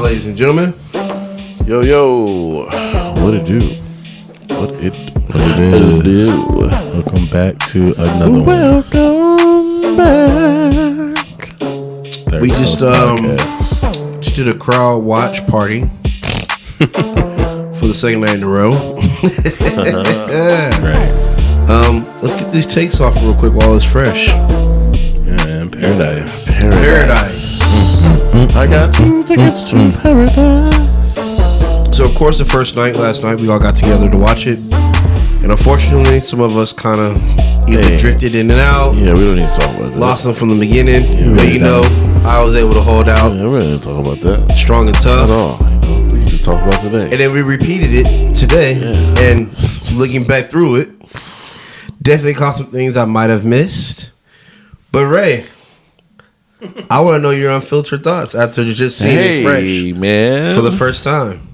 ladies and gentlemen. Yo, what it do? What it do? Welcome back to another Welcome back. We just did a crowd watch party for the second night in a row. Right. Let's get these takes off real quick while it's fresh. Yeah, paradise. I got 2 tickets to paradise. So, of course, the first night, last night, we all got together to watch it. And unfortunately, some of us kind of either drifted in and out. Yeah, we don't need to talk about that. Lost them from the beginning. Yeah, but, you know, I was able to hold out. Yeah, we don't need to talk about that. Strong and tough. At all. We can just talk about today. And then we repeated it today. Yeah. And looking back through it, definitely caught some things I might have missed. But, Ray, I want to know your unfiltered thoughts after just seeing it fresh man. for the first time.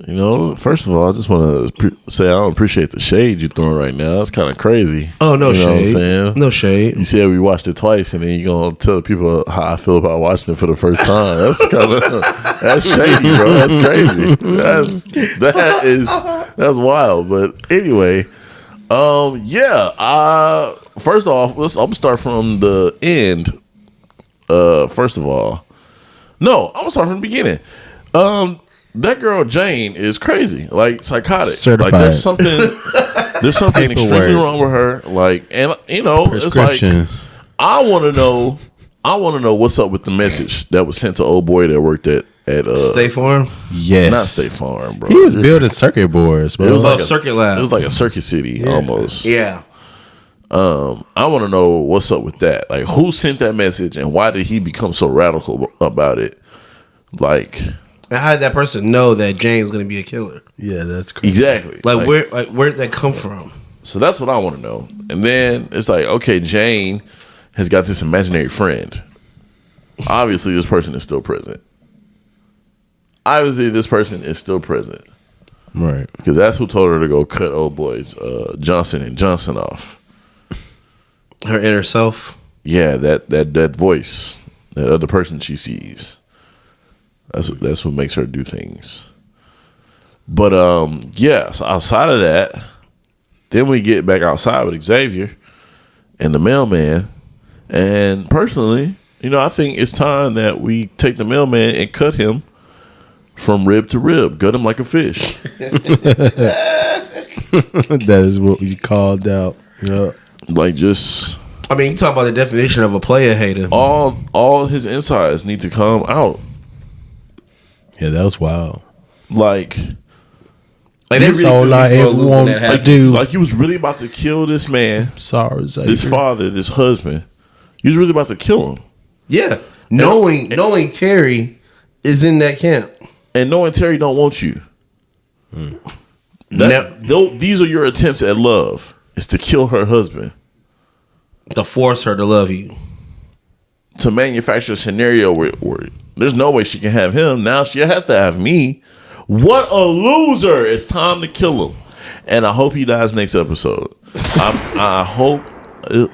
You know, first of all, I just want to say I don't appreciate the shade you're throwing right now. It's kind of crazy. Oh, no you know shade. What I'm saying? No shade. You see how we watched it twice, and then you're going to tell people how I feel about watching it for the first time. That's kind of, that's shady, bro. That's crazy. That's wild. But anyway, first off, I'm going to start from the end. First of all, no, I'm going to start from the beginning. That girl Jane is crazy, like psychotic. Certified. Like there's something extremely wrong with her. Like, and you know, it's like I want to know what's up with the message that was sent to old boy that worked at State Farm. Yes, not State Farm, bro. He was building circuit boards, bro. It was like a circuit lab. It was like a circuit city almost. Yeah. I want to know what's up with that. Like, who sent that message and why did he become so radical about it? Like. And how did that person know that Jane's going to be a killer? Yeah, that's crazy. Exactly. Like where did that come from? So that's what I want to know. And then it's like, okay, Jane has got this imaginary friend. Obviously, this person is still present. Right. Because that's who told her to go cut old boys Johnson and Johnson off. Her inner self? Yeah, that voice, that other person she sees. That's what makes her do things. But so outside of that, then we get back outside with Xavier and the mailman. And personally, you know, I think it's time that we take the mailman and cut him from rib to rib, gut him like a fish. That is what we called out. Yeah. Like just. I mean, you talk about the definition of a player hater. All his insides need to come out. Yeah, that was wild. Like that's all I ever wanted to do. Like, you was really about to kill this man. Sorry, Xavier. This father, this husband. You was really about to kill him. Yeah. Knowing Teri is in that camp. And knowing Teri don't want you. These are your attempts at love. Is to kill her husband. To force her to love you. To manufacture a scenario where there's no way she can have him. Now she has to have me. What a loser. It's time to kill him. And I hope he dies next episode. I hope,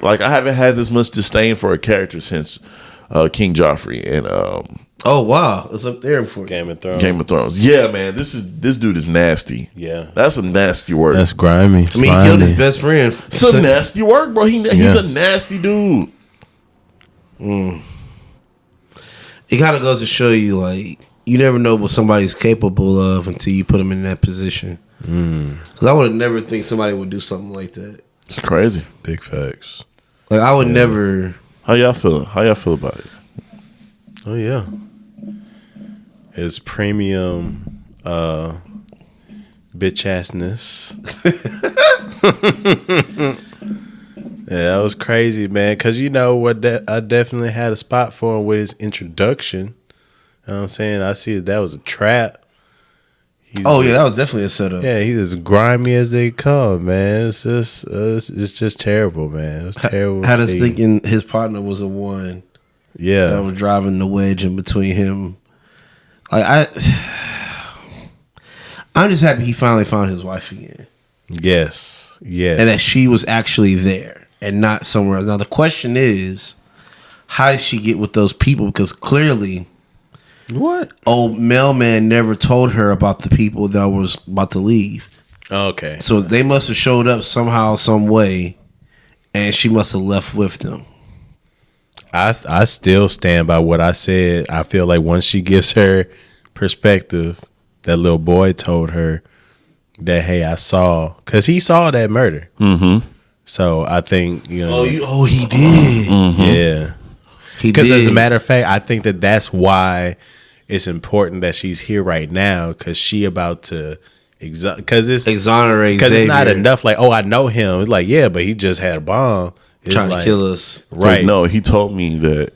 like, I haven't had this much disdain for a character since King Joffrey. And oh, wow. It's up there for Game of Thrones. Yeah, man. This dude is nasty. Yeah. That's some nasty work. That's grimy. I mean, he killed his best friend. It's some nasty work, bro. He's a nasty dude. It kind of goes to show you, like, you never know what somebody's capable of until you put them in that position. Because I would never think somebody would do something like that. It's crazy. Big facts. Like, I would never. How y'all feeling? How y'all feel about it? Oh yeah, it's premium bitch assness. Yeah, that was crazy, man. Because you know what, I definitely had a spot for him with his introduction. You know what I'm saying? I see that was a trap. That was definitely a setup. Yeah, he's as grimy as they come, man. It's just terrible, man. It was terrible. I had us thinking his partner was a one. Yeah, that was driving the wedge in between him. Like I'm just happy he finally found his wife again. Yes, and that she was actually there and not somewhere else. Now the question is, how did she get with those people? Because clearly What? Old mailman never told her about the people that was about to leave. Okay. So they must have showed up somehow, some way, and she must have left with them. I still stand by what I said. I feel like once she gives her perspective, that little boy told her that, hey, I saw, because he saw that murder. Mm-hmm. So I think, you know. He did. Mm-hmm. Yeah. Because as a matter of fact, I think that that's why it's important that she's here right now, because she about to because it's exonerate because Xavier. it's not enough like, oh, I know him. It's like, yeah, but he just had a bomb. It's trying like, to kill us. Right. So, no, he told me that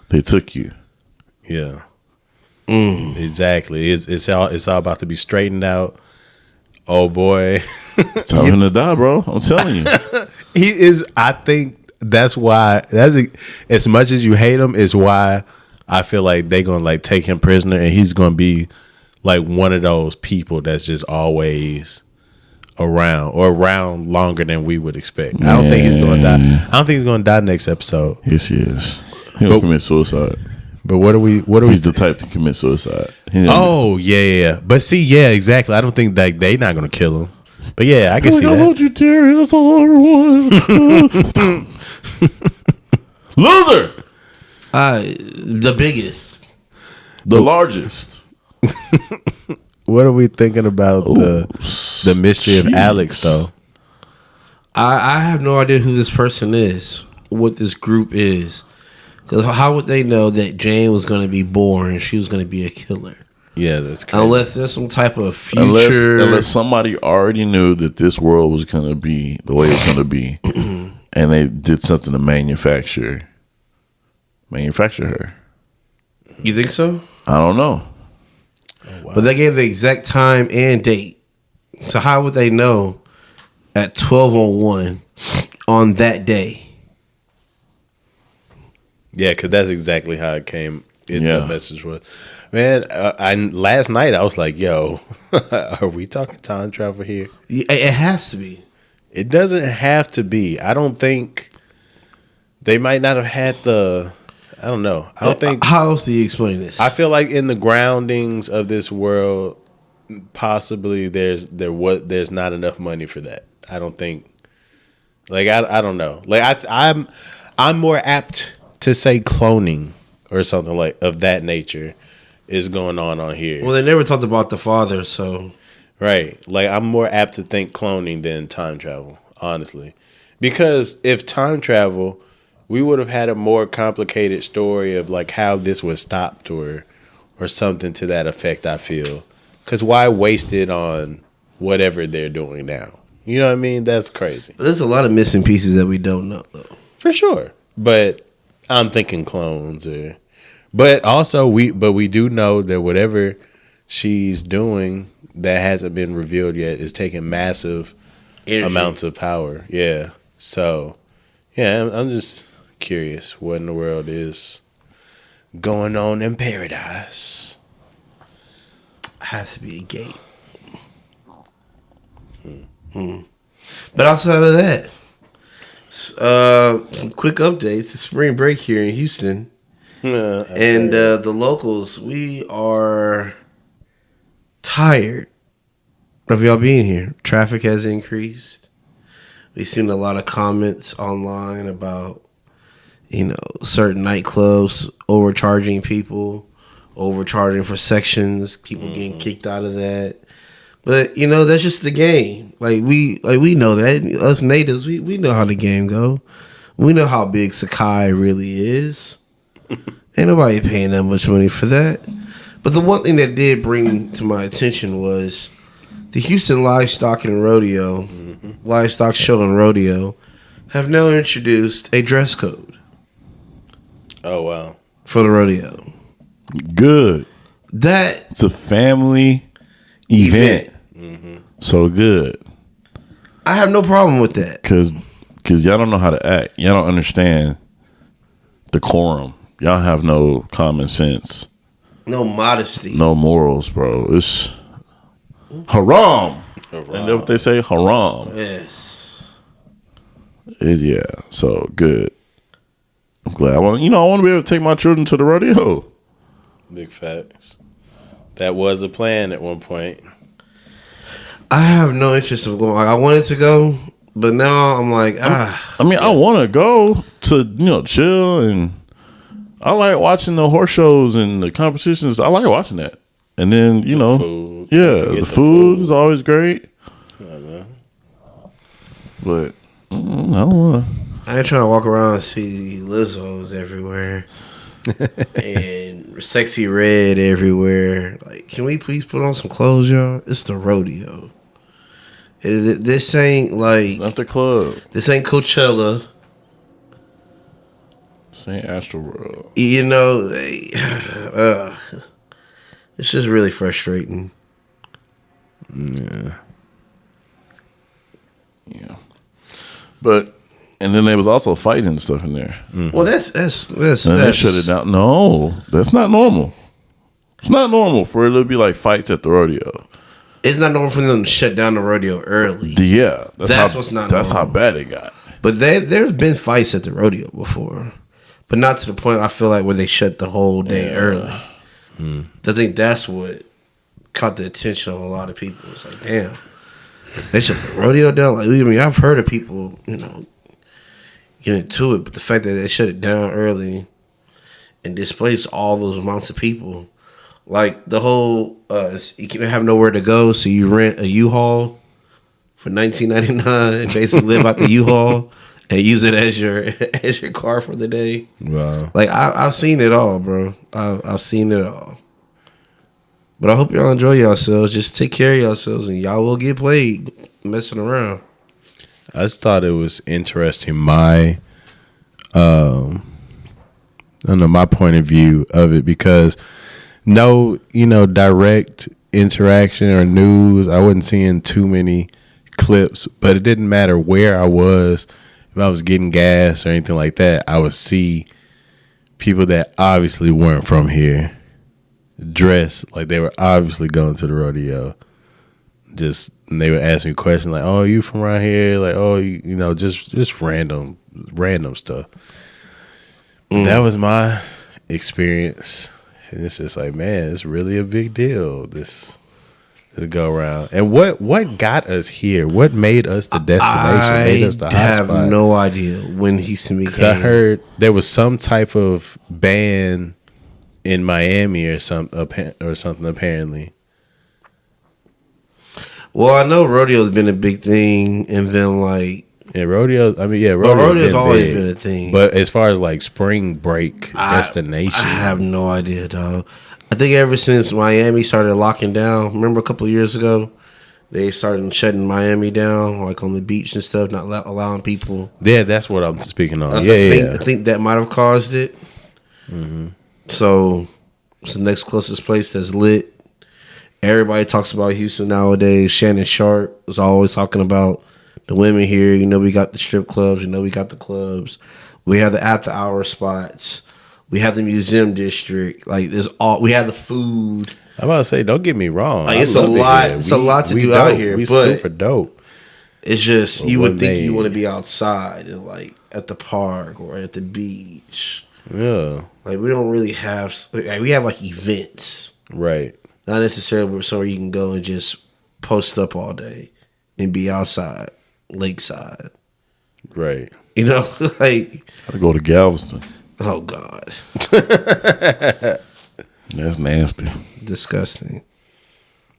they took you. Yeah. Exactly. It's all about to be straightened out. Oh boy. It's time to die, bro. I'm telling you. He is. I think that's why. As much as you hate him, is why I feel like they're gonna like take him prisoner, and he's gonna be like one of those people that's just always around, or around longer than we would expect. I don't think he's gonna die. I don't think he's gonna die next episode. Yes, he is. He'll commit suicide. But what are we? He's the type to commit suicide. Oh yeah. But see, yeah, exactly. I don't think that they not gonna kill him. But yeah, I can see I that. love you, Teri. That's all I ever wanted. Loser. The biggest. The largest. What are we thinking about the mystery of Alex though? I have no idea who this person is, what this group is. Because how would they know that Jane was going to be born and she was going to be a killer? Yeah, that's crazy. Unless there's some type of future. Unless somebody already knew that this world was going to be the way it's going to be. And they did something to manufacture her. You think so? I don't know. Oh, wow. But they gave the exact time and date. So how would they know at 12:01 on that day? Yeah, because that's exactly how it came. The message was, man. Last night I was like, "Yo, are we talking time travel here?" It has to be. It doesn't have to be. I don't think they might not have had the. I don't know. I don't think. How else do you explain this? I feel like in the groundings of this world, possibly there's not enough money for that. I don't think. Like I don't know. Like I'm more apt to say cloning or something like of that nature is going on here. Well, they never talked about the father, so right. Like I'm more apt to think cloning than time travel, honestly, because if time travel, we would have had a more complicated story of like how this was stopped or something to that effect. I feel, because why waste it on whatever they're doing now? You know what I mean? That's crazy. There's a lot of missing pieces that we don't know, though. For sure, but I'm thinking clones, but also we do know that whatever she's doing that hasn't been revealed yet is taking massive amounts of power. Yeah, so yeah, I'm just curious what in the world is going on in paradise. Has to be a gate. But outside of that, some quick updates. The spring break here in Houston, and the locals. We are tired of y'all being here. Traffic has increased. We've seen a lot of comments online about, certain nightclubs overcharging people, overcharging for sections, people getting kicked out of that. But that's just the game. Like we know that. Us natives, we know how the game go. We know how big Sakai really is. Ain't nobody paying that much money for that. But the one thing that did bring to my attention was the Houston Livestock and Rodeo, Livestock Show and Rodeo, have now introduced a dress code. Oh wow! For the rodeo. Good. It's a family event. So good. I have no problem with that. Cause y'all don't know how to act. Y'all don't understand decorum. Y'all have no common sense. No modesty. No morals, bro. It's haram. And that's what they say, haram. Yes. Yeah. So good. I'm glad. I want to be able to take my children to the rodeo. Big facts. That was a plan at one point. I have no interest of going. Like, I wanted to go, but now I'm like, I want to go to chill, and I like watching the horse shows and the competitions. I like watching that, and then food. the food is always great. But I don't want to. I ain't trying to walk around and see Lizzo's everywhere and sexy red everywhere. Like, can we please put on some clothes, y'all? It's the rodeo. This ain't like Not the club. This ain't Coachella. This ain't Astroworld. It's just really frustrating. Yeah. But and then there was also fighting and stuff in there. Well, that's they shut it down. No, that's not normal. It's not normal for it to be like fights at the rodeo. It's not normal for them to shut down the rodeo early. Yeah, that's what's not. That's normal. how bad it got. But there's been fights at the rodeo before, but not to the point I feel like where they shut the whole day early. I think that's what caught the attention of a lot of people. It's like, damn, they shut the rodeo down. Like, I've heard of people, get into it, but the fact that they shut it down early and displaced all those amounts of people, like the whole you can have nowhere to go, so you rent a U-Haul for $19.99 and basically live out the U-Haul and use it as your car for the day. Wow. Like, I've seen it all, bro. I've seen it all. But I hope y'all enjoy yourselves. Just take care of yourselves, and y'all will get played messing around. I just thought it was interesting. My my point of view of it, because no, direct interaction or news. I wasn't seeing too many clips, but it didn't matter where I was. If I was getting gas or anything like that, I would see people that obviously weren't from here dressed like they were obviously going to the rodeo. Just, they would ask me questions like, "Oh, you from around here?" Like, "Oh, just random stuff." That was my experience, and it's just like, man, it's really a big deal. This go around, and what got us here? What made us the destination? Made us the hotspot? I have no idea when Houston became. I heard there was some type of ban in Miami or something apparently. Well, I know rodeo's been a big thing, and then rodeo's always been a thing. But as far as like spring break destination, I have no idea, dog. I think ever since Miami started locking down, remember a couple of years ago, they started shutting Miami down, like on the beach and stuff, not allowing people. Yeah, that's what I'm speaking on. I think that might have caused it. Mm-hmm. So it's the next closest place that's lit. Everybody talks about Houston nowadays. Shannon Sharp is always talking about the women here. We got the strip clubs. We got the clubs. We have the after hour spots. We have the museum district. Like, we have the food. I'm about to say, don't get me wrong. Like, it's a lot. It's a lot to do out here. We but super dope. It's just you would think you want to be outside and like at the park or at the beach. Yeah. Like, we don't really have. We have like events, right? Not necessarily somewhere you can go and just post up all day and be outside, lakeside. Right. Like, gotta go to Galveston. Oh God. That's nasty. Disgusting.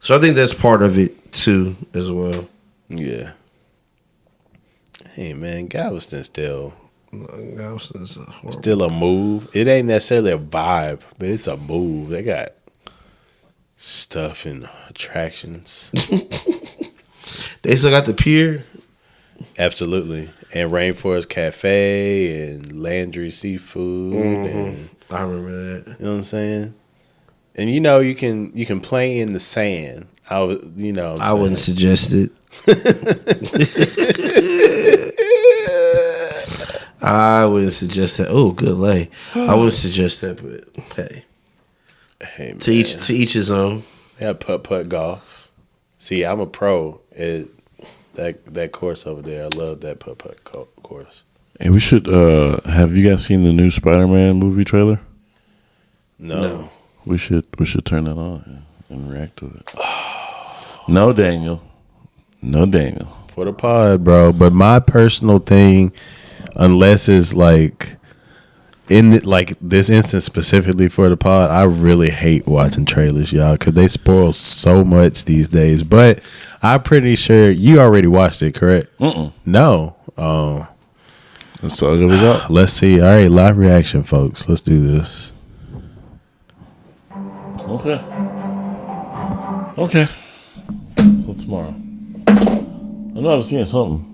So I think that's part of it too, as well. Yeah. Hey man, Galveston's still a move. It ain't necessarily a vibe, but it's a move. They got stuff and attractions. They still got the pier. Absolutely. And Rainforest Cafe and Landry Seafood. Mm-hmm. And, I remember that. You know what I'm saying? And you can play in the sand. I wouldn't suggest it. I wouldn't suggest that. Oh, good lay. I wouldn't suggest that, but hey, to each his own. Yeah, putt golf. See, I'm a pro at that course over there. I love that putt course. And we should have you guys seen the new Spider-Man movie trailer? No. We should turn that on and react to it. No, Daniel. For the pod, bro. But my personal thing, unless it's like this instance specifically for the pod, I really hate watching trailers, y'all, because they spoil so much these days. But I'm pretty sure you already watched it, correct? No. That's all it was up. Let's see. All right, live reaction, folks. Let's do this. Okay. So tomorrow. I know I was seeing something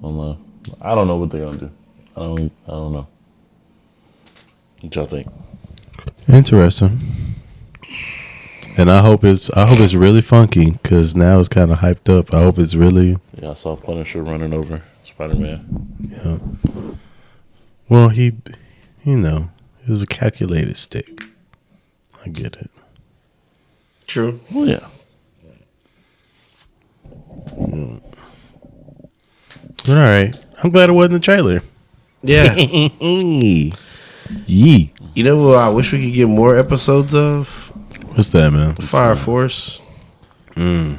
online. I don't know what they're gonna do. I don't know. What y'all think? Interesting. And I hope it's really funky because now it's kind of hyped up. I hope it's really. Yeah, I saw Punisher running over Spider-Man. Yeah. Well, it was a calculated stick. I get it. True. Oh yeah. All right. I'm glad it wasn't a trailer. Yeah. Yee. You know what I wish we could get more episodes of? What's that, man? Fire Force. I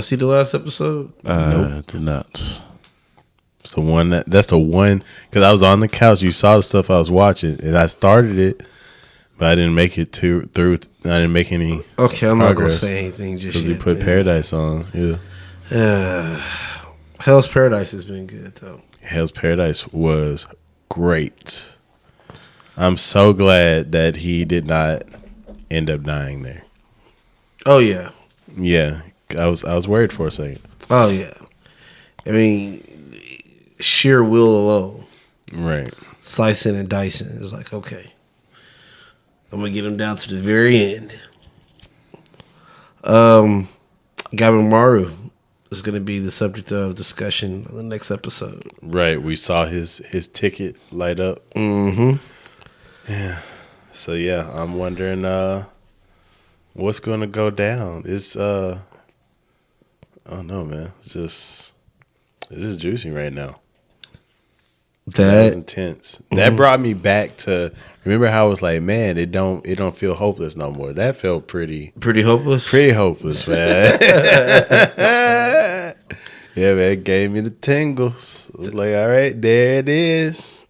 see the last episode. Nope. Did not. It's the one that's the one because I was on the couch. You saw the stuff I was watching, and I started it, but I didn't make it through. I didn't make any. Okay, I'm progress not gonna say anything just because yet. you put Paradise on. Yeah, Hell's Paradise has been good though. Hell's Paradise was great. I'm so glad that he did not end up dying there. Oh yeah. Yeah, I was worried for a second. Oh yeah. I mean, sheer will alone. Right. Slicing and dicing is like, okay, I'm gonna get him down to the very end. Gavin Maru is gonna be the subject of discussion on the next episode. Right. We saw his ticket light up. Mm-hmm. Yeah. So yeah, I'm wondering what's gonna go down. It's I don't know, man. It's just juicy right now. That was intense. Mm-hmm. That brought me back to remember how I was like, man, it don't feel hopeless no more. That felt pretty hopeless. Pretty hopeless, man. Yeah, man, it gave me the tingles. I was like, all right, there it is.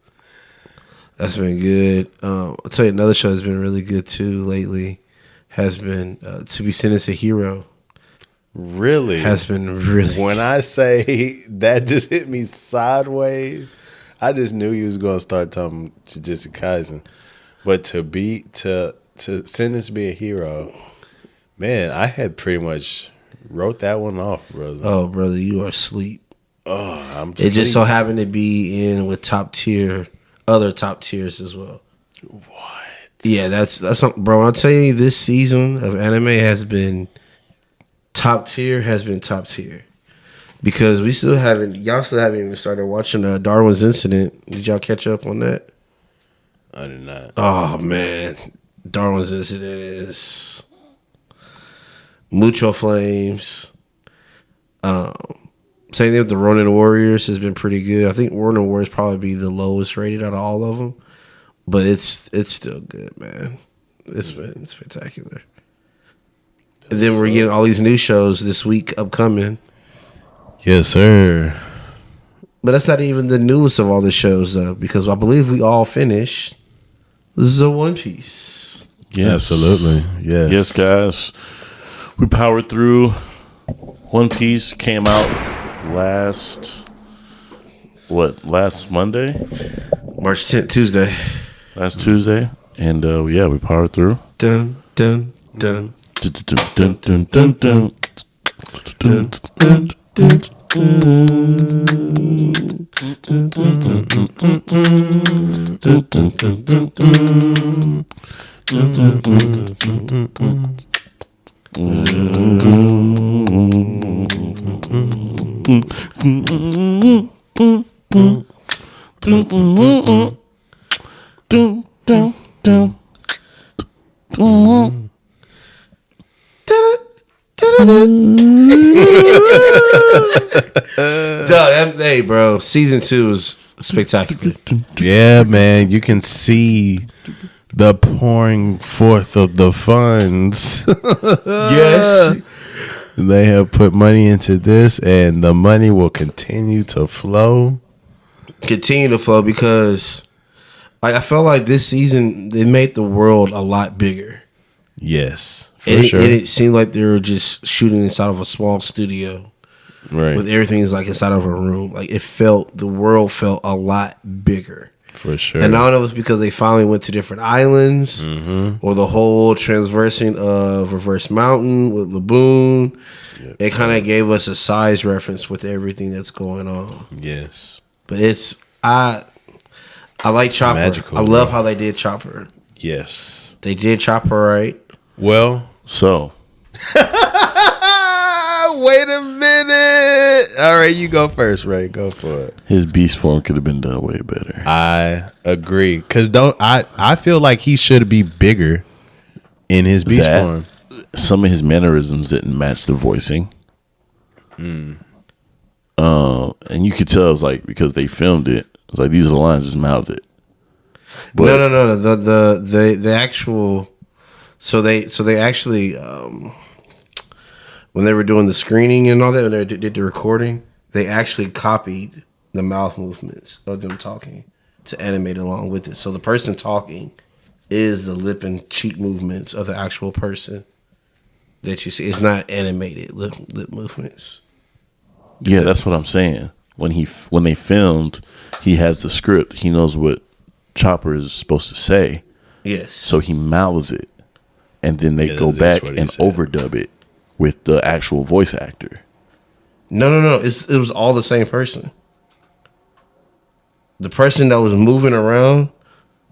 That's been good. I'll tell you another show that's been really good too lately has been To Be Sentenced a Hero. Really? Has been really When I say that just hit me sideways, I just knew you was gonna start talking Jujutsu Kaisen. But to Sentence to Be a Hero, man, I had pretty much wrote that one off, brother. Oh, brother, you are asleep. Oh, It just so happened to be in with other top tiers as well. What? Yeah, that's something, bro. I'll tell you, this season of anime has been top tier. Because y'all still haven't even started watching Darwin's Incident. Did y'all catch up on that? I did not. Oh man, Darwin's Incident is mucho flames. Same thing with the Ronin Warriors has been pretty good. I think Ronin Warriors probably be the lowest rated out of all of them, but it's still good, man. It's spectacular. And then we're getting all these new shows this week upcoming. Yes, sir. But that's not even the newest of all the shows, though, because I believe we all finished the One Piece. Yes. Absolutely. Yes. Yes, guys. We powered through. One Piece came out last Monday? March 10th, Tuesday. Last Tuesday. And we powered through. Dun, dun, dun. Dun, dun, dun, dun, dun. Dun, dun, dun. Hey, bro, season 2 is spectacular. Yeah, man. You can see The pouring forth of the funds. Yes. They have put money into this, and the money will continue to flow. Continue to flow because like I felt like this season they made the world a lot bigger. Yes, for And sure. it seemed like they were just shooting inside of a small studio. Right. With everything is like inside of a room. Like the world felt a lot bigger. For sure. And I don't know if it's because they finally went to different islands or the whole transversing of Reverse Mountain with Laboon. Yep. It kind of gave us a size reference with everything that's going on. Yes. But I like Chopper. Magical, I love how they did Chopper. Yes. They did Chopper right. Well. So. Wait a minute. All right, you go first, Ray. Go for it. His beast form could have been done way better. I agree. Because I feel like he should be bigger in his beast form. Some of his mannerisms didn't match the voicing. And you could tell it was like because they filmed it. It was like these are the lines, just mouth it. But No. The actual. So they actually when they were doing the screening and all that, when they did the recording, they actually copied the mouth movements of them talking to animate along with it. So the person talking is the lip and cheek movements of the actual person that you see. It's not animated lip movements. yeah, that's what I'm saying. When they filmed, he has the script. He knows what Chopper is supposed to say. Yes. So he mouths it, and then they go back and overdub it with the actual voice actor. No. It was all the same person. The person that was moving around.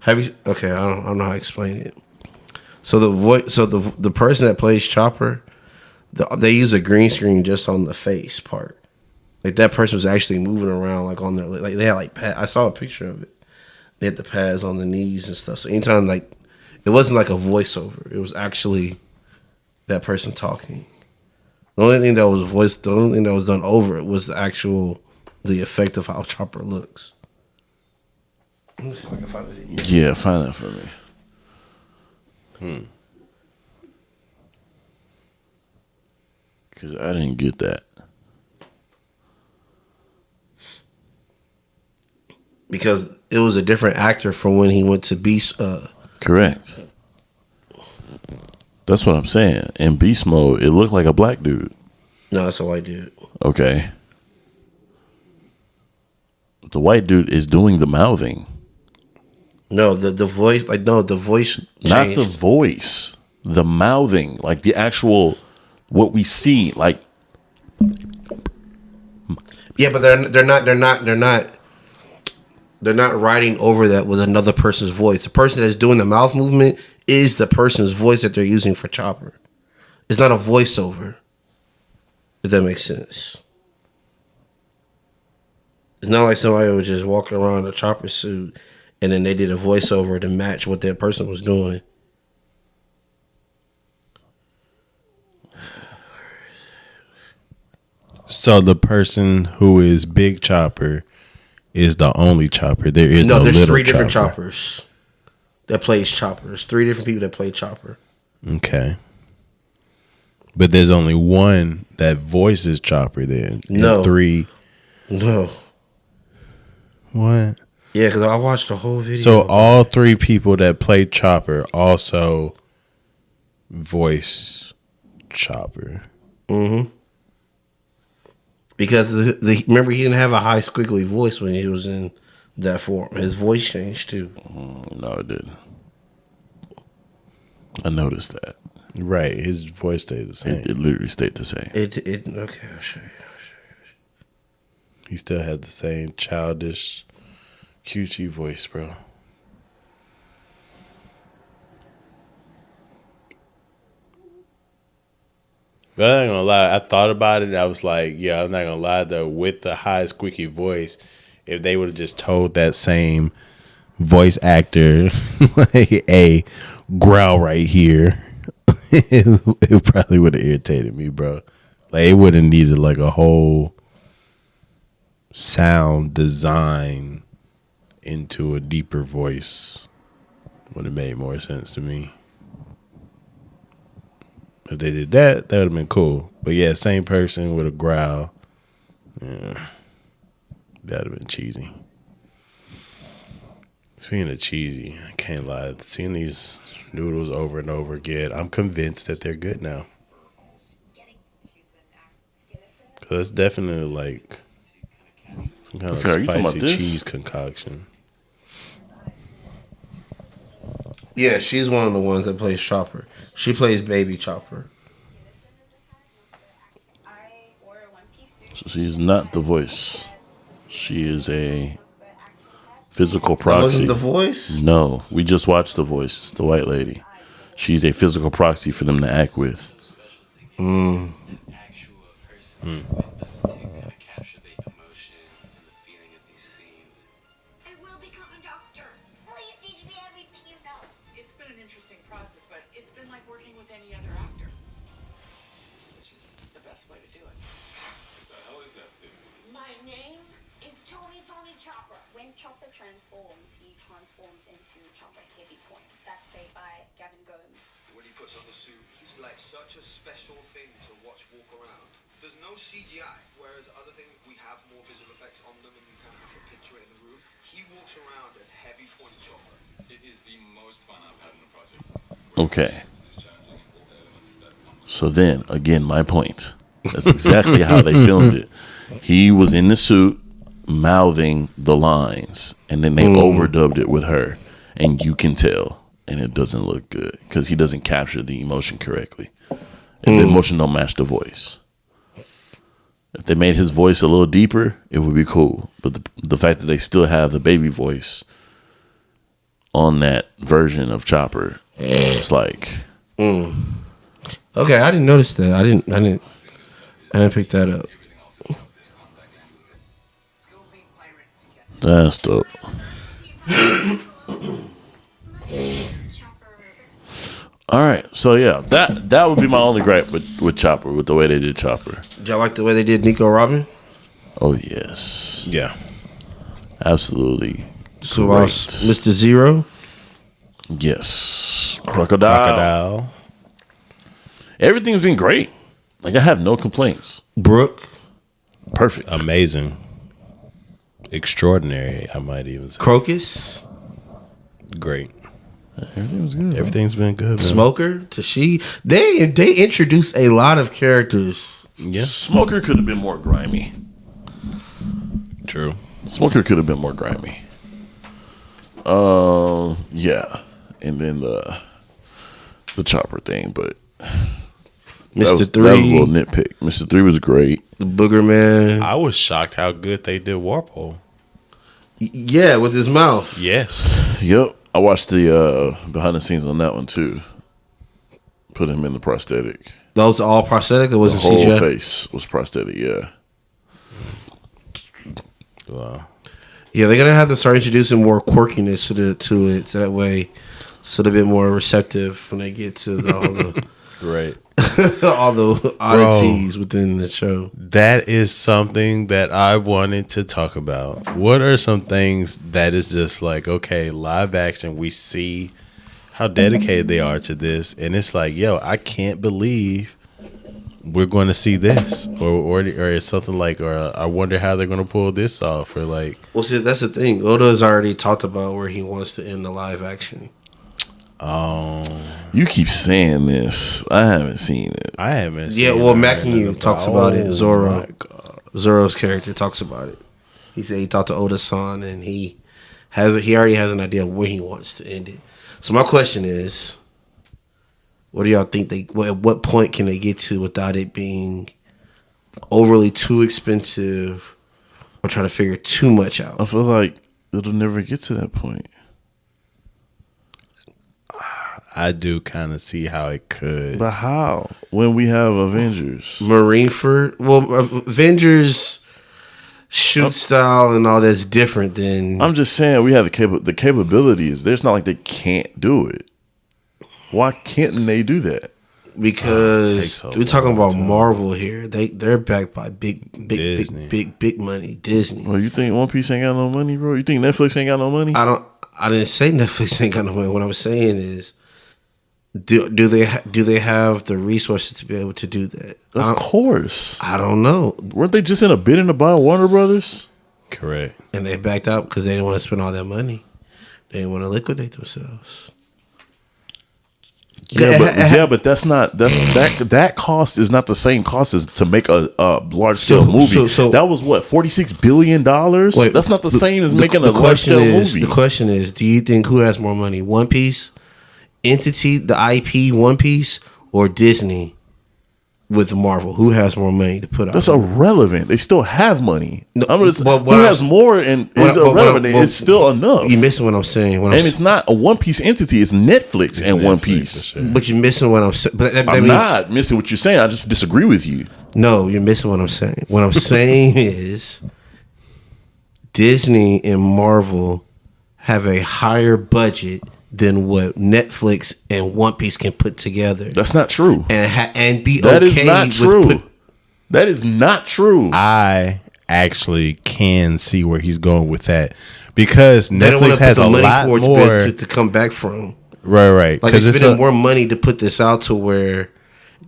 Okay, I don't know how to explain it. So the person that plays Chopper, they use a green screen just on the face part. Like that person was actually moving around like on their like they had like I saw a picture of it. They had the pads on the knees and stuff. So anytime like it wasn't like a voiceover. It was actually that person talking. The only thing that was done over it was the effect of how Chopper looks. Let me see if I can find it. Yeah, find that for me. Because I didn't get that. Because it was a different actor from when he went to Beast. Correct. That's what I'm saying. In beast mode, it looked like a black dude. No, that's a white dude. Okay. The white dude is doing the mouthing. No, the voice. Like no, the voice changed. Not the voice. The mouthing. Like the actual what we see. Like yeah, but they're not writing over that with another person's voice. The person that's doing the mouth movement is the person's voice that they're using for Chopper. It's not a voiceover. If that makes sense. It's not like somebody was just walking around in a Chopper suit and then they did a voiceover to match what that person was doing. So the person who is Big Chopper is the only Chopper. There is no there's little three different Chopper. Choppers that plays Chopper. There's three different people that play Chopper. Okay. But there's only one that voices Chopper then. No. And three. No. What? Yeah, because I watched the whole video. So all three people that play Chopper also voice Chopper. Mm-hmm. Because remember, he didn't have a high squiggly voice when he was in that form. His voice changed too. no, it didn't. I noticed that. Right, his voice stayed the same. It literally stayed the same. Okay, I'll show you. He still had the same childish, cutesy voice, bro. But I'm not gonna lie, I thought about it and I was like, yeah, I'm not gonna lie though, with the high squeaky voice, if they would have just told that same voice actor like, hey, growl right here, it probably would have irritated me, bro. Like it would have needed like a whole sound design into a deeper voice. would have made more sense to me. If they did that, that would have been cool. But yeah, same person with a growl. Yeah, that would have been cheesy. Speaking of cheesy, I can't lie. Seeing these noodles over and over again, I'm convinced that they're good now. Cause it's definitely like some kind of spicy cheese concoction. Yeah, she's one of the ones that plays Chopper. She plays Baby Chopper. So she's not the voice. She is a physical proxy. That wasn't the voice? No, we just watched The Voice. It's the white lady. She's a physical proxy for them to act with. Transforms, he transforms into Chopper Heavy Point. That's played by Gavin Gomes. When he puts on the suit, he's like such a special thing to watch walk around. There's no CGI, whereas other things we have more visual effects on them and you kind of have to picture it in the room. He walks around as Heavy Point Chopper. It is the most fun I've had in the project. Okay. So then, again, my point. That's exactly how they filmed it. He was in the suit, mouthing the lines, and then they overdubbed it with her, and you can tell, and it doesn't look good because he doesn't capture the emotion correctly, and the emotion don't match the voice. If they made his voice a little deeper, it would be cool. But the fact that they still have the baby voice on that version of Chopper, it's like, okay, I didn't notice that. I didn't pick that up. That's dope. All right, so yeah, that would be my only gripe with Chopper, with the way they did Chopper. Did y'all like the way they did Nico Robin? Oh yes, yeah, absolutely. So Mr. Zero, yes, Crocodile. Everything's been great. Like I have no complaints. Brooke, perfect, amazing. Extraordinary, I might even say. Crocus, great. Everything was good. Everything's been good. Man. Smoker, Tashi. They introduced a lot of characters. Yeah, Smoker could have been more grimy. True. Smoker could have been more grimy. Yeah, and then the Chopper thing, but Mr. 3, that was a little nitpick. Mr. 3 was great. The Booger Man. I was shocked how good they did Warpole. Yeah, with his mouth. Yes. Yep. I watched the behind the scenes on that one too. Put him in the prosthetic. Those are all prosthetic? Or was the it CGI? whole face was prosthetic, yeah. Wow. Yeah, they're going to have to start introducing more quirkiness to it so that way it's a little bit more receptive when they get to all the... Right. all the oddities within the show. That is something that I wanted to talk about. What are some things that is just like, okay, live action, we see how dedicated they are to this, and it's like, yo, I can't believe we're going to see this, or it's something like, or I wonder how they're going to pull this off, or like. Well, see, that's the thing. Oda's already talked about where he wants to end the live action. You keep saying this. I haven't seen it. I haven't seen it. Yeah, well, Mackie talks about it. Zoro's character talks about it. He said he talked to Oda-san and he already has an idea of where he wants to end it. So my question is, what do y'all think at what point can they get to without it being overly too expensive or trying to figure too much out? I feel like it'll never get to that point. I do kind of see how it could. But how? When we have Avengers. Avengers shoot style and all that's different than... I'm just saying we have the capabilities. There's not like they can't do it. Why can't they do that? Because we're talking about Marvel here. They're backed by big money, Disney. Well, you think One Piece ain't got no money, bro? You think Netflix ain't got no money? I didn't say Netflix ain't got no money. What I was saying is, do they have the resources to be able to do that? Of course. I don't know. Weren't they just in a bidding to buy Warner Brothers? Correct. And they backed out because they didn't want to spend all that money. They didn't want to liquidate themselves. But that's not that cost is not the same cost as to make a large scale movie. So that was what $46 billion. That's not the same as making a large scale movie. The question is, do you think who has more money, One Piece, entity, the IP, One Piece, or Disney with Marvel? Who has more money to put out? That's irrelevant. They still have money. No, who has more and is irrelevant? It's still enough. You're missing what I'm saying. It's not a One Piece entity. It's Netflix and One Piece. Sure. But you're missing what I'm saying. I'm not missing what you're saying. I just disagree with you. No, you're missing what I'm saying. What I'm saying is Disney and Marvel have a higher budget than what Netflix and One Piece can put together. That's not true. And be that okay. Is not true. That is not true. I actually can see where he's going with that because Netflix has a lot more to come back from. Right. Like they're spending more money to put this out to where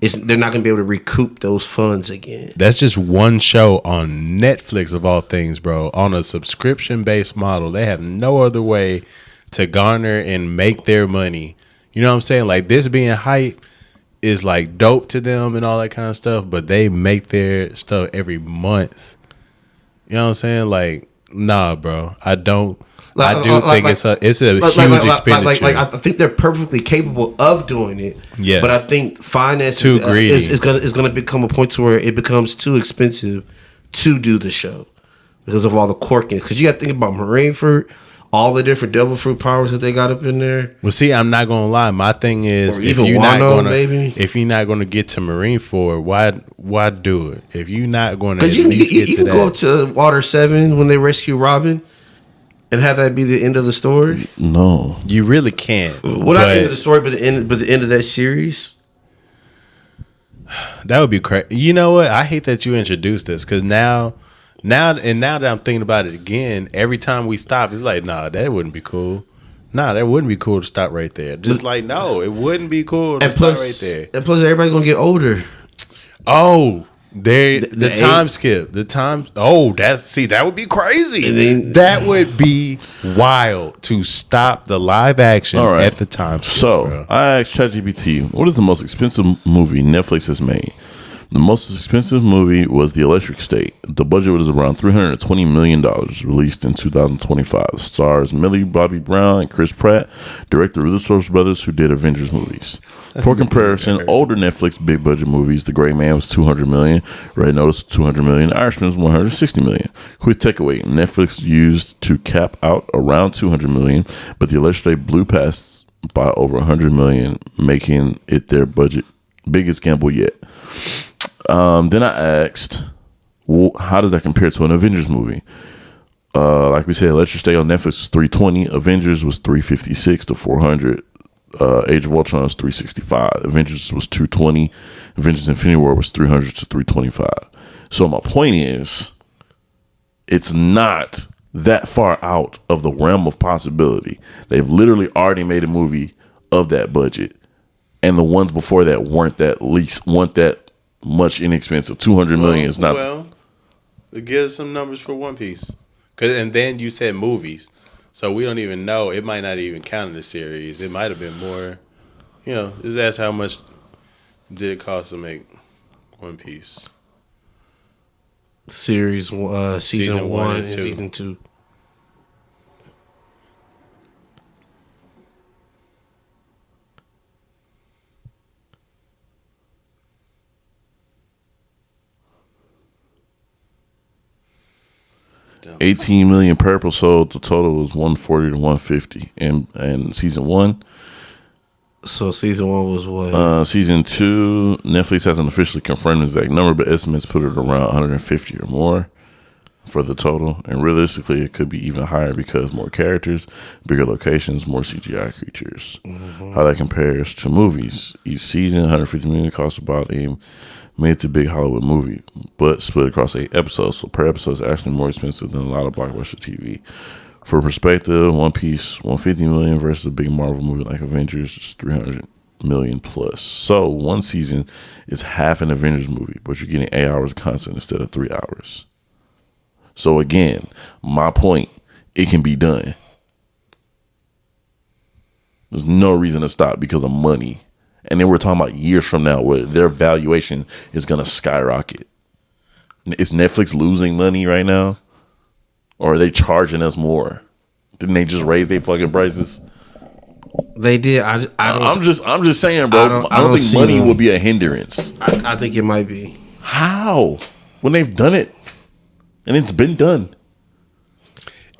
they're not going to be able to recoup those funds again. That's just one show on Netflix of all things, bro. On a subscription-based model, they have no other way to garner and make their money. You know what I'm saying? Like this being hype is like dope to them and all that kind of stuff, but they make their stuff every month. You know what I'm saying? Like, nah, bro. I don't. I do think it's a huge expenditure. I think they're perfectly capable of doing it. Yeah. But I think finance too greedy is gonna become a point to where it becomes too expensive to do the show because of all the corking. Because you got to think about marine fruit, all the different devil fruit powers that they got up in there. Well, see, I'm not gonna lie. My thing is, if you're not gonna get to Marineford, why do it? If you're not gonna, because you can go up to Water 7 when they rescue Robin, and have that be the end of the story. No, you really can't. Well, not the end of the story, but the end of that series. That would be crazy. You know what? I hate that you introduced this because now that I'm thinking about it again, every time we stop, it's like, nah, that wouldn't be cool. Nah, that wouldn't be cool to stop right there. Just like, no, it wouldn't be cool to stop right there. And plus, everybody's gonna get older. Oh, the time skip, the time. Oh, that would be crazy. Then, that would be wild to stop the live action at the time skip. So bro. I asked ChatGPT, what is the most expensive movie Netflix has made? The most expensive movie was The Electric State. The budget was around $320 million, released in 2025. Stars Millie Bobby Brown and Chris Pratt, director of the Russo brothers who did Avengers movies. For comparison, older Netflix big budget movies, The Gray Man was $200 million, Red Notice $200 million, Irishman was $160 million. Quick takeaway, Netflix used to cap out around $200 million, but The Electric State blew past by over $100 million, making it their budget biggest gamble yet. Then I asked, well, how does that compare to an Avengers movie? Like we said, Electric State on Netflix was $320. Avengers was $356 to $400. Age of Ultron was $365. Avengers was $220. Avengers Infinity War was $300 to $325. So my point is, it's not that far out of the realm of possibility. They've literally already made a movie of that budget, and the ones before that weren't that much inexpensive. $200 million is not. Well, give us some numbers for One Piece, and then you said movies, so we don't even know. It might not even count in the series. It might have been more. You know, just ask how much did it cost to make One Piece series, season 1 and season 2. $18 million per episode. The total was $140 to $150. And season 1. So season 1 was what? Season 2, Netflix hasn't officially confirmed the exact number, but estimates put it around 150 or more for the total. And realistically, it could be even higher because more characters, bigger locations, more CGI creatures. Mm-hmm. How that compares to movies. Each season, $150 million costs about a mid to big Hollywood movie, but split across 8 episodes. So per episode is actually more expensive than a lot of blockbuster TV. For perspective, One Piece 150 million versus a big Marvel movie like Avengers is 300 million plus. So one season is half an Avengers movie, but you're getting 8 hours of content instead of 3 hours. So again, my point, it can be done. There's no reason to stop because of money. And then we're talking about years from now where their valuation is going to skyrocket. Is Netflix losing money right now? Or are they charging us more? Didn't they just raise their fucking prices? They did. I'm just saying, bro. I don't think money will be a hindrance. I think it might be. How? When they've done it, and it's been done.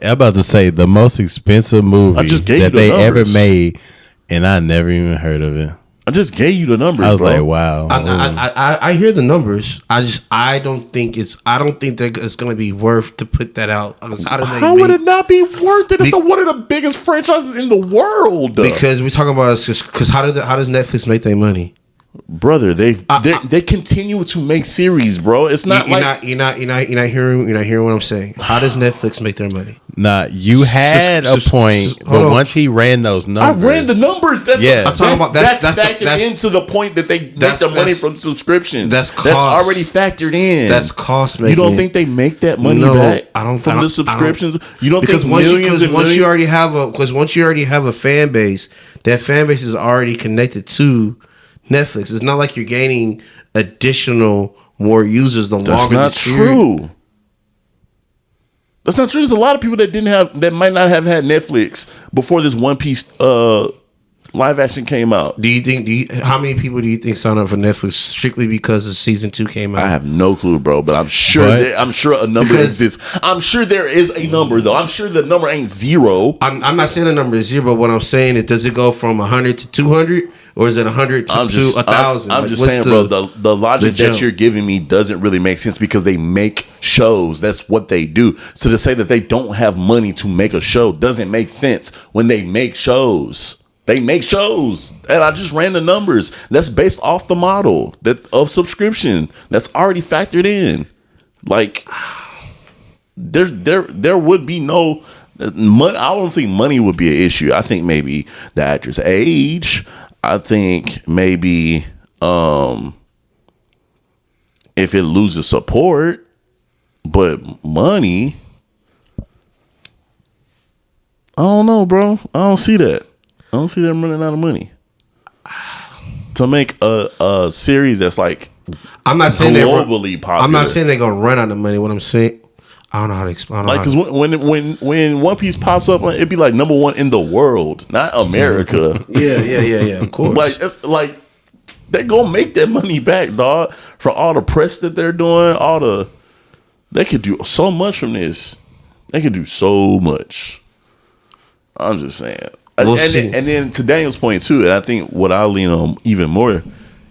I'm about to say the most expensive movie that they ever made, and I never even heard of it. I just gave you the numbers. I was bro. like, wow. I hear the numbers. I don't think that it's going to be worth to put that out. How would it not be worth it? It's one of the biggest franchises in the world. Because we're talking about because how does Netflix make their money? Brother, they continue to make series, bro. It's not you're not hearing what I'm saying. How does Netflix make their money? Nah, you had a point, but once he ran those numbers, I ran the numbers. I'm talking about that's factored into the point that they make the money from subscriptions. That's already factored in. That's cost making. You don't think they make that money back? I don't from the subscriptions. You don't think millions and once you already have a fan base, that fan base is already connected to Netflix. It's not like you're gaining additional more users the longer the series. That's not true. That's not true. There's a lot of people that might not have had Netflix before this One Piece live action came out. How many people do you think signed up for Netflix strictly because of season 2 came out? I have no clue, bro, but I'm sure a number exists. I'm sure there is a number though. I'm sure the number ain't zero. I'm not saying the number is zero, but what I'm saying is, does it go from 100 to 200 or is it 100 to 1,000? I'm just saying, bro, the logic that you're giving me doesn't really make sense because they make shows. That's what they do. So to say that they don't have money to make a show doesn't make sense when they make shows. They make shows, and I just ran the numbers. That's based off the model of subscription. That's already factored in. Like, there would be no money. I don't think money would be an issue. I think maybe the actor's age. I think maybe if it loses support, but money, I don't know, bro. I don't see that. I don't see them running out of money to make a series that's like I'm not saying globally popular. I'm not saying they're gonna run out of money. What I'm saying, I don't know how to explain. Like, because when One Piece pops up, it'd be like number 1 in the world, not America. Yeah. Of course. Like, it's like they're gonna make that money back, dog. For all the press that they're doing, they could do so much from this. They could do so much. I'm just saying. And then to Daniel's point too, and I think what I lean on even more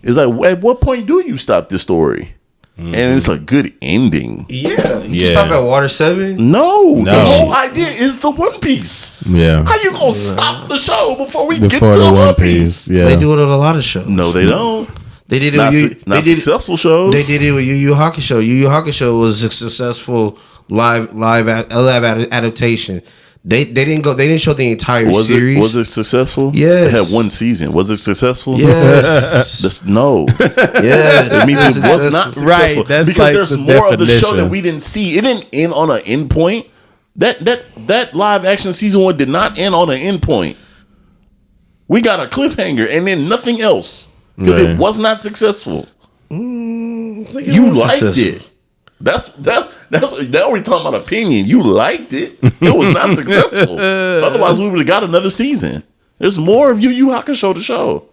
is like, at what point do you stop this story? Mm-hmm. And it's a good ending. Yeah. You stop at Water 7? No. The whole idea is the One Piece. Yeah. How you gonna stop the show before we get to the One Piece? Yeah. They do it on a lot of shows. No, they don't. They did it with successful shows. They did it with Yu Yu Hakusho. Yu Yu Hakusho was a successful live adaptation. They didn't show the entire series. Was it successful? Yes. It had one season. Was it successful? Yes. No. Yes. It means it was not successful. Right. That's because like there's more of the show that we didn't see. It didn't end on an end point. That live action season 1 did not end on an end point. We got a cliffhanger and then nothing else because it was not successful. You liked it. That's now we're talking about opinion. You liked it. It was not successful. Otherwise, we would have got another season. There's more of Yu Yu Hakusho to show.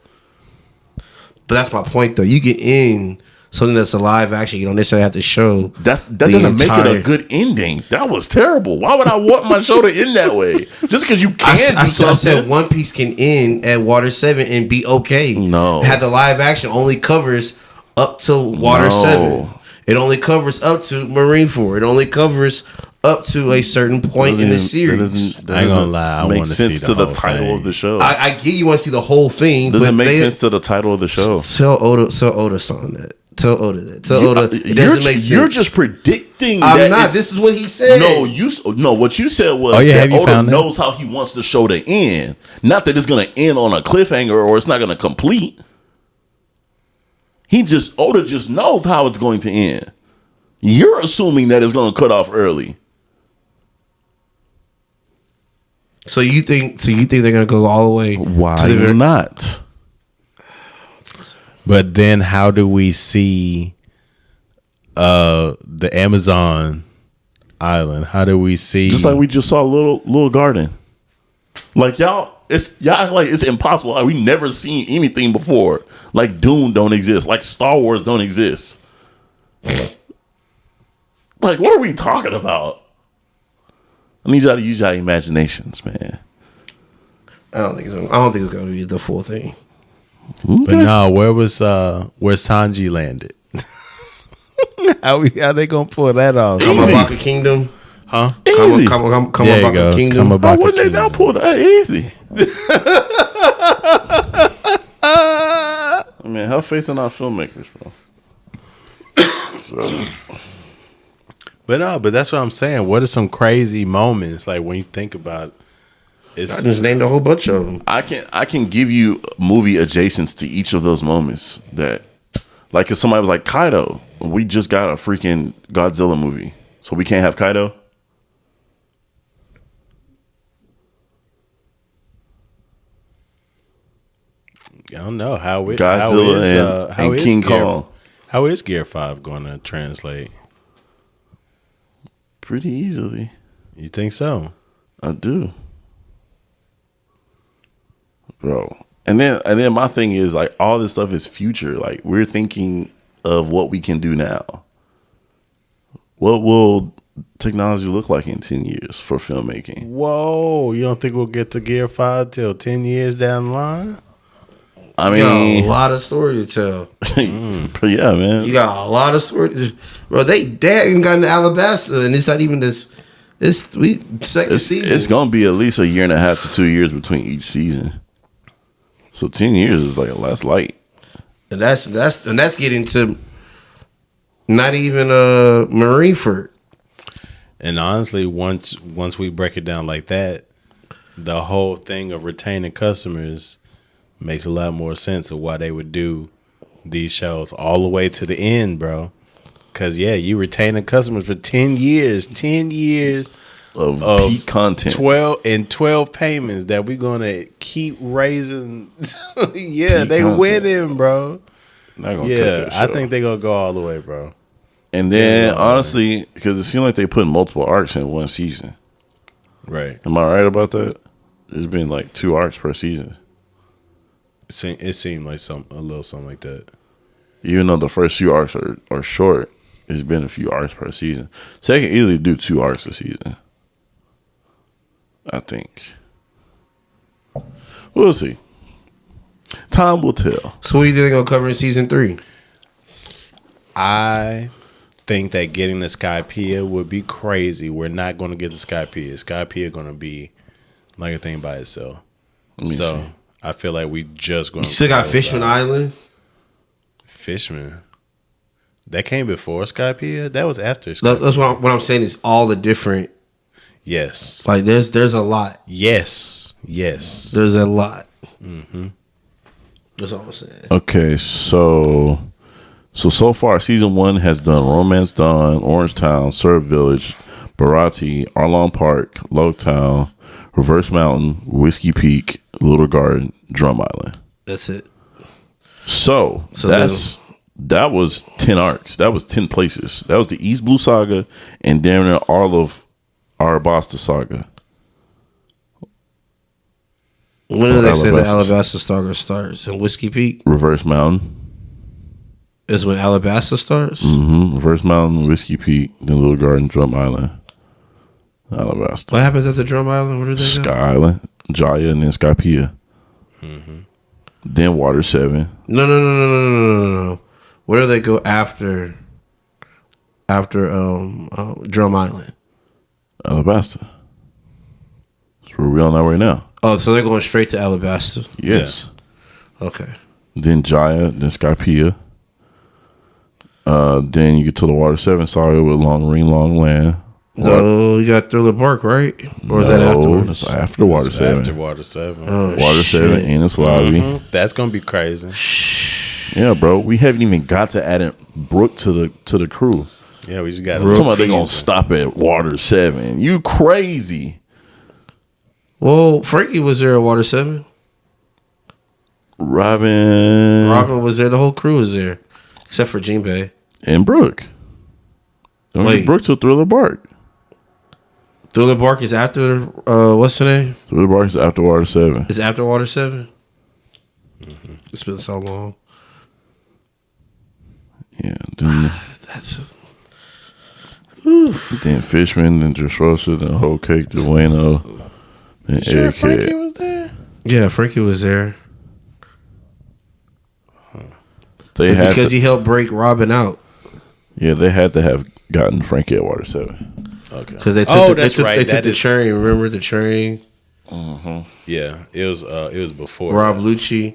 But that's my point, though. You get in something that's a live action. You don't necessarily have to show that doesn't make it a good ending. That was terrible. Why would I want my show to end that way? Just because you can do something. I said One Piece can end at Water 7 and be okay. No, had the live action only covers up to Water 7. It only covers up to Marineford. It only covers up to a certain point in the series. I ain't gonna lie. I want to see the title of the show. I get you want to see the whole thing. Doesn't make sense to the title of the show. Tell Oda something Tell Oda that. Tell Oda it doesn't make sense. You're just predicting. I'm not. This is what he said. No. What you said was have you Oda found knows how he wants the show to end. Not that it's going to end on a cliffhanger or it's not going to complete. Oda just knows how it's going to end. You're assuming that it's going to cut off early. So you think they're going to go all the way? Why to the not? But then how do we see the Amazon island? How do we see Just like we just saw little garden. Like y'all act like it's impossible. Like we never seen anything before. Like Dune don't exist. Like Star Wars don't exist. Like what are we talking about? I need y'all to use your imaginations, man. I don't think it's going to be the full thing. But no, where Sanji landed? How they gonna pull that off? Kamabaka Kingdom, huh? Easy. Kamabaka Kingdom. How would they not pull that easy? I mean, have faith in our filmmakers, bro. But that's what I'm saying. What are some crazy moments like when you think about? I just named a whole bunch of them. I can give you movie adjacents to each of those moments that, like, if somebody was like Kaido, we just got a freaking Godzilla movie, so we can't have Kaido. I don't know how Godzilla and King Kong. How is Gear 5 going to translate? Pretty easily. You think so? I do. Bro. And then my thing is like all this stuff is future. Like we're thinking of what we can do now. What will technology look like in 10 years for filmmaking? Whoa, you don't think we'll get to Gear 5 till 10 years down the line? I mean, a lot of story to tell. Yeah, man. You got a lot of story. Bro, they haven't gotten to Alabasta, and it's not even this. Second season. It's gonna be at least a year and a half to 2 years between each season. So 10 years is like a last light. And that's getting to not even Marineford. And honestly, once we break it down like that, the whole thing of retaining customers makes a lot more sense of why they would do these shows all the way to the end, bro. Because, yeah, you retaining customers for 10 years. 10 years of peak content. 12 payments that we're going to keep raising. Yeah, peak they content. Winning, bro. Yeah, I think they're going to go all the way, bro. And then, honestly, because it seemed like they put multiple arcs in one season. Right. Am I right about that? There's been like 2 arcs per season. It seemed like a little something like that. Even though the first few arcs are short, it's been a few arcs per season. So they can easily do 2 arcs a season. I think. We'll see. Time will tell. So what do you think they're going to cover in season 3? I think that getting the Skypiea would be crazy. We're not going to get the Skypiea. Skypiea going to be like a thing by itself. So see. I feel like we just going to. You still got Fishman Island? Fishman. That came before Skypiea? That was after Skypiea. That's what I'm saying is all the different. Yes. Like there's a lot. Yes. There's a lot. Mm-hmm. That's all I'm saying. Okay, so far season 1 has done Romance Dawn, Orangetown, Surf Village, Barati, Arlong Park, Logtown, Reverse Mountain, Whiskey Peak, Little Garden, Drum Island. That's it. So that was 10 arcs. That was 10 places. That was the East Blue Saga and damn near all of Alabasta Saga. When do they say the Alabasta Saga starts? In Whiskey Peak? Reverse Mountain. Is when Alabasta starts? Mm-hmm. Reverse Mountain, Whiskey Peak, then Little Garden, Drum Island, Alabasta. What happens at the Drum Island? Where do they Sky go? Island, Jaya, and then Skypiea. Mm-hmm. Then Water 7. No. Where do they go after Drum Island? Alabasta. That's where we are now right now. Oh, so they're going straight to Alabasta? Yes. Yeah. Okay. Then Jaya, then Skypiea. Then you get to the Water 7 saga with Long Ring, Long Land. No, you got Thriller Bark, right? Or is that afterwards? It's after Water 7. After Water 7. Oh, Water 7 in its lobby. That's gonna be crazy. Yeah, bro. We haven't even got to add Brooke to the crew. Yeah, we just got Talking about they gonna stop at Water 7. You crazy. Well, Frankie was there at Water 7. Robin was there. The whole crew was there. Except for Jinbei. and Brooke. Wait. Brooke to Thriller Bark. Thriller Bark is after, what's the name? Thriller Bark is after Water 7. It's after Water 7? Mm-hmm. It's been so long. Yeah. Then, then Fishman, then Dressrosa, then Whole Cake, Dueno, then Sure, Frankie Egghead. was there. Yeah, Frankie was there. They had Because to, he helped break Robin out. yeah, they had to have gotten Frankie at Water 7. Okay. Because they took, Oh, they that's took, right. they took That the is- train. Remember the train? Yeah, it was before Rob that. Lucci.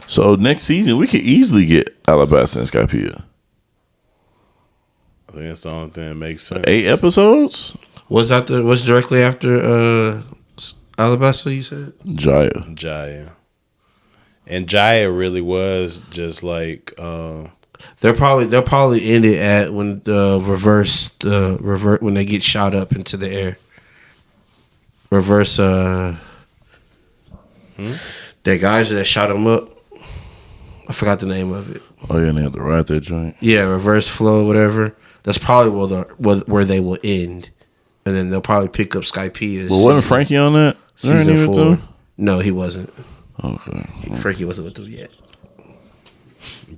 So next season, we could easily get Alabasta and Skypiea. I think that's the only thing that makes sense. 8 episodes? What's directly after Alabasta, you said? Jaya. And Jaya really was just like They'll probably end it at when the revert when they get shot up into the air. Reverse the guys that shot him up. I forgot the name of it. Oh, yeah, and they had to ride that joint. Yeah, reverse flow, whatever. That's probably where they will end, and then they'll probably pick up Skypiea. But wasn't Frankie on that? Season 4. Too? No, he wasn't. Okay. Frankie wasn't with them yet.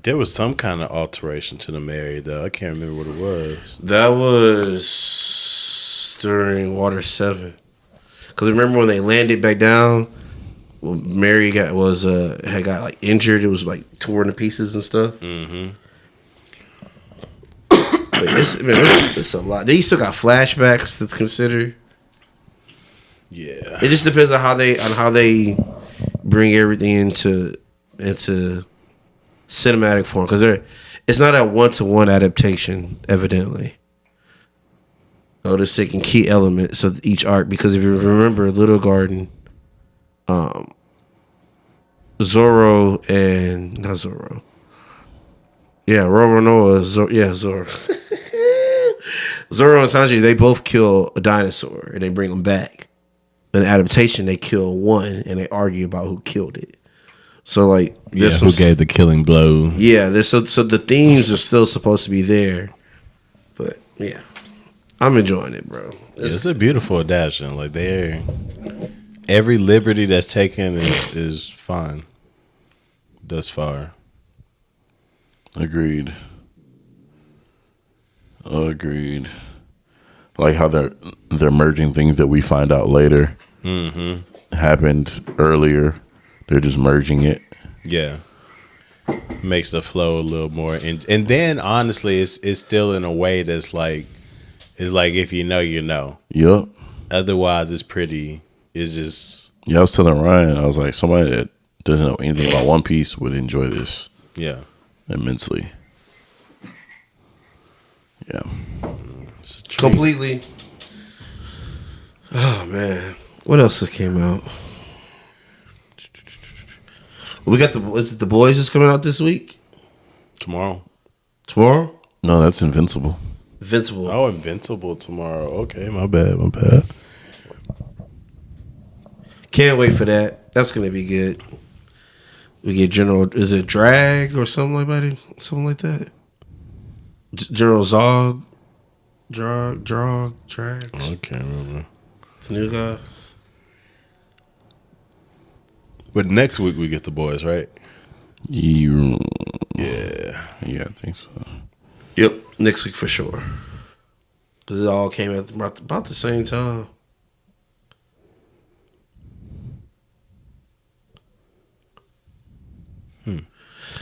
there was some kind of alteration to the Mary though. I can't remember what it was. That was during Water 7. Because remember when they landed back down, well, Mary had got like injured. It was like torn to pieces and stuff. Mm-hmm. But it's a lot. They still got flashbacks to consider. Yeah. It just depends on how they bring everything into cinematic form, because it's not a 1-to-1 adaptation, evidently. Oh, just taking key elements of each arc, because if you remember Little Garden, Zoro and not Zoro. Yeah, Roronoa, Zoro. Zoro and Sanji, they both kill a dinosaur and they bring them back. In the adaptation, they kill one and they argue about who killed it. So like, there's who gave the killing blow? Yeah, so the themes are still supposed to be there, but yeah, I'm enjoying it, bro. It's a beautiful adaptation. Like every liberty that's taken is fine thus far. Agreed. Like how they're merging things that we find out later happened earlier. They're just merging it. Yeah, makes the flow a little more, and then honestly, it's still in a way that's like, it's like if you know, you know. Yup. Otherwise, it's pretty. It's just Yeah, I was telling Ryan, I was like, somebody that doesn't know anything about One Piece would enjoy this yeah. immensely. Yeah. It's a treat. Completely. Oh man, what else has came out? We got the Boys is coming out this week. Tomorrow. No, that's Invincible. Invincible. Oh, Invincible tomorrow. Okay, my bad. Can't wait for that. That's gonna be good. We get General. Is it Drag or something like that? Something like that. General Zog. Drag. I can't remember. The new guy. But next week we get the Boys, right? Yeah, Yeah. I think so. Yep, next week for sure. Because it all came at about the same time.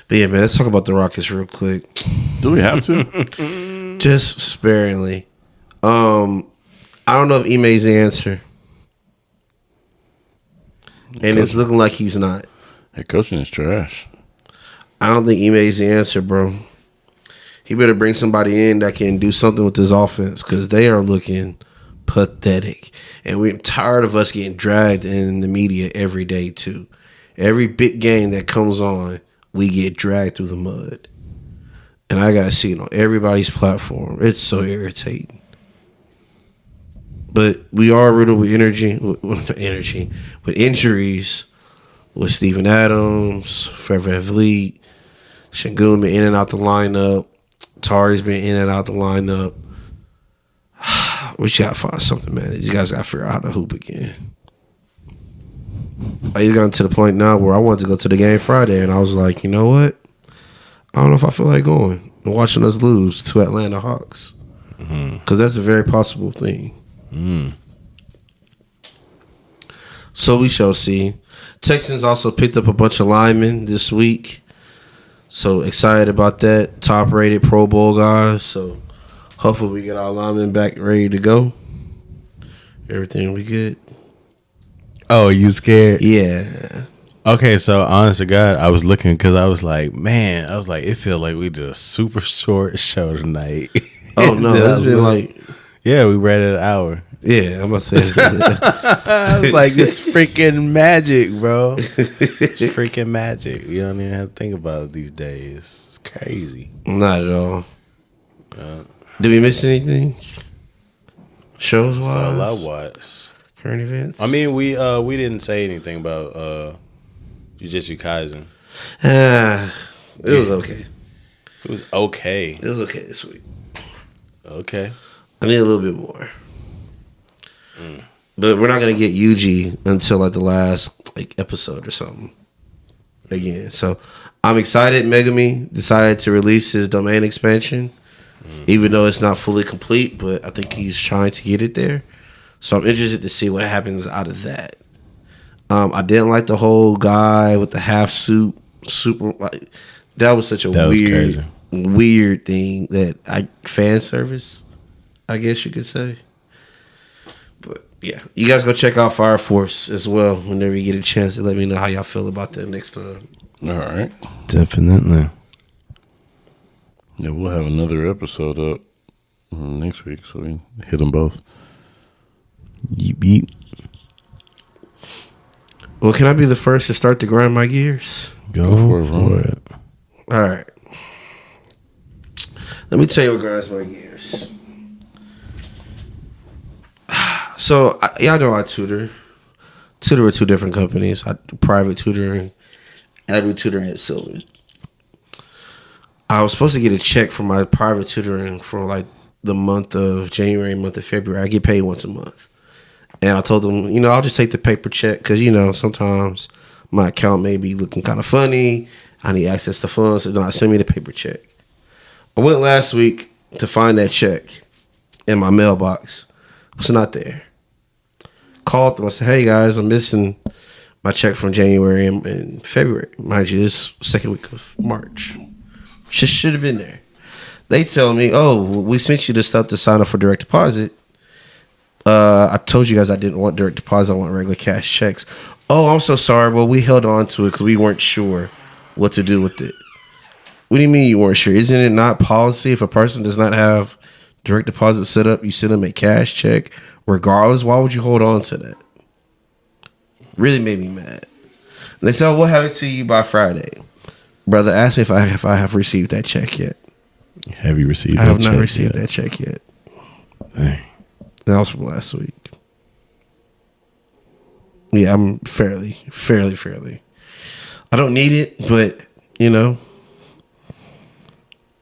But yeah, man, let's talk about the Rockets real quick. Do we have to? Just sparingly. I don't know if Ime's the answer. And it's looking like he's not. Hey, coaching is trash. I don't think Ime's the answer, bro. He better bring somebody in that can do something with this offense because they are looking pathetic. And we're tired of us getting dragged in the media every day, too. Every big game that comes on, we get dragged through the mud. And I got to see it on everybody's platform. It's so irritating. But we are riddled with with injuries, with Steven Adams, Forever Vliet, Şengün been in and out the lineup. Tari's been in and out the lineup. We just gotta find something, man. You guys gotta figure out how to hoop again. I just gotten to the point now where I wanted to go to the game Friday, and I was like, you know what? I don't know if I feel like going and watching us lose to Atlanta Hawks, because that's a very possible thing. So we shall see. Texans also picked up a bunch of linemen this week. So excited about that. Top rated Pro Bowl guys. So hopefully we get our linemen back ready to go. Everything we good. Oh, you scared? Yeah. Okay, so honest to God, I was looking because I was like, man, it feel like we did a super short show tonight. Oh no, it's been like, yeah, we read it an hour. Yeah, I'm about to say. I was like, this freaking magic, bro. It's freaking magic. You don't even have to think about it these days. It's crazy. Not at all. Did we miss anything? Shows wise? So I watched Current events? I mean, we didn't say anything about Jujutsu Kaisen. It was okay. It was okay. It was okay this week. Okay. I need a little bit more. But we're not gonna get Yuji until like the last episode or something again. So I'm excited. Megami decided to release his domain expansion, even though it's not fully complete. But I think he's trying to get it there. So I'm interested to see what happens out of that. I didn't like the whole guy with the half suit. That was such a weird thing that fan service, I guess you could say. But yeah, you guys go check out Fire Force as well whenever you get a chance to let me know how y'all feel about that next time. All right. Definitely. Yeah, we'll have another episode up next week, so we hit them both. Yeep, yeep. Well, can I be the first to start to grind my gears? Go for it. All right. Let me tell you what grinds my gears. So, y'all know I tutor. Tutor with two different companies. I do private tutoring, and I do tutoring at Sylvan. I was supposed to get a check for my private tutoring for like the month of January, month of February. I get paid once a month. And I told them, I'll just take the paper check because, sometimes my account may be looking kind of funny. I need access to funds. So no, send me the paper check. I went last week to find that check in my mailbox. It's not there. Called them. I said, hey, guys, I'm missing my check from January and February. Mind you, this second week of March. Just should have been there. They tell me, oh, we sent you the stuff to sign up for direct deposit. I told you guys I didn't want direct deposit. I want regular cash checks. Oh, I'm so sorry. Well, we held on to it because we weren't sure what to do with it. What do you mean you weren't sure? Isn't it not policy if a person does not have direct deposit set up, you send them a cash check regardless? Why would you hold on to that? Really made me mad. They said, oh, we'll have it to you by Friday. Brother, ask me if I have received that check yet. Have you received that check? I have not received that check yet. Dang. That was from last week. Yeah, I'm fairly. I don't need it, but,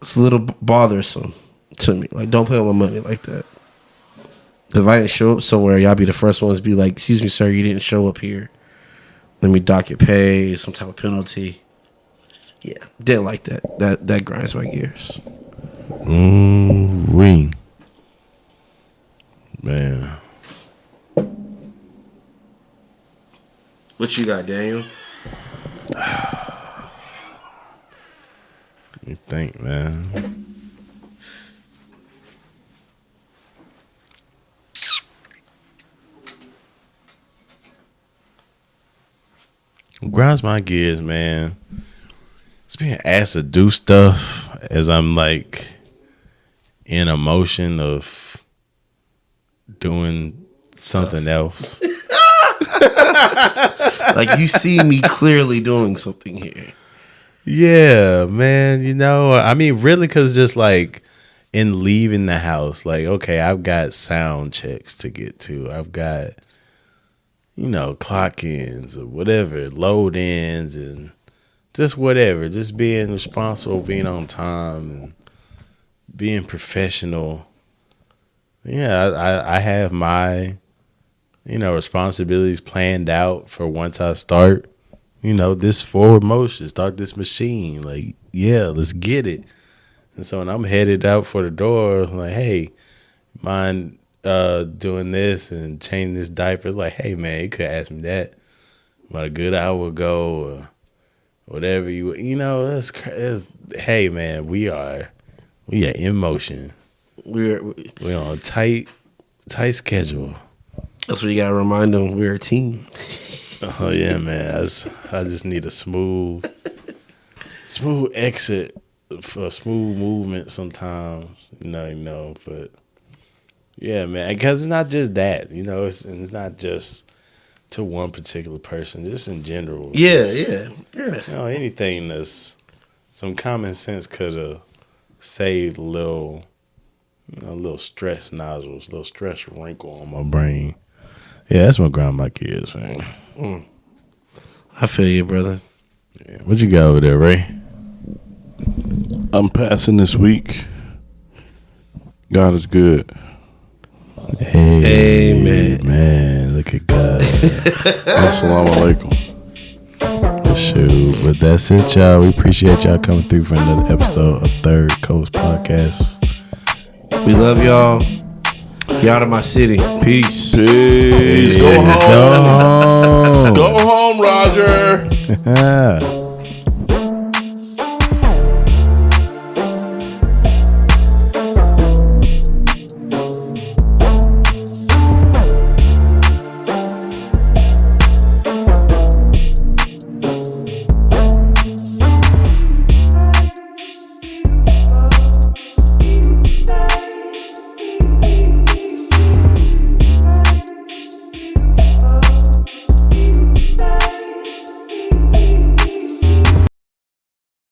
it's a little bothersome to me. Like, don't play with my money like that. If I didn't show up somewhere, y'all be the first ones to be like, excuse me, sir, you didn't show up here. Let me dock your pay, some type of penalty. Yeah, didn't like that. That grinds my gears. Ring. Man. What you got, Daniel? You think, man? Grinds my gears, man. It's being asked to do stuff as I'm like in a motion of doing something else. Like you see me clearly doing something here. Yeah, man. You know, I mean, really, because just like in leaving the house, like, okay, I've got sound checks to get to. I've got, you know, clock ins or whatever, load ins and just whatever. Just being responsible, being on time and being professional. Yeah, I have my, you know, responsibilities planned out for once I start, you know, this forward motion, start this machine. Like, yeah, let's get it. And so when I'm headed out for the door, I'm like, hey, mind doing this and changing this diaper? It's like, hey, man, you could ask me that about a good hour ago or whatever you know, hey, man, we are in motion. We're on a tight schedule. That's what you gotta remind them. We're a team. Oh yeah, man. I just need a smooth exit for a smooth movement sometimes. You know. But yeah, man. Because it's not just that. You know, it's not just to one particular person. Just in general. Yeah. You know, anything that's some common sense could have saved a little stress nodules, a little stress wrinkle on my brain. Yeah, that's what grind my gears, man. I feel you, brother. Yeah. What you got over there, Ray? I'm passing this week. God is good. Amen. Man, look at God. Assalamu alaikum. Shoot, but that's it, y'all. We appreciate y'all coming through for another episode of Third Coast Podcast. We love y'all. Get out of my city. Peace. Peace. Go home. Go home. Go home, Roger.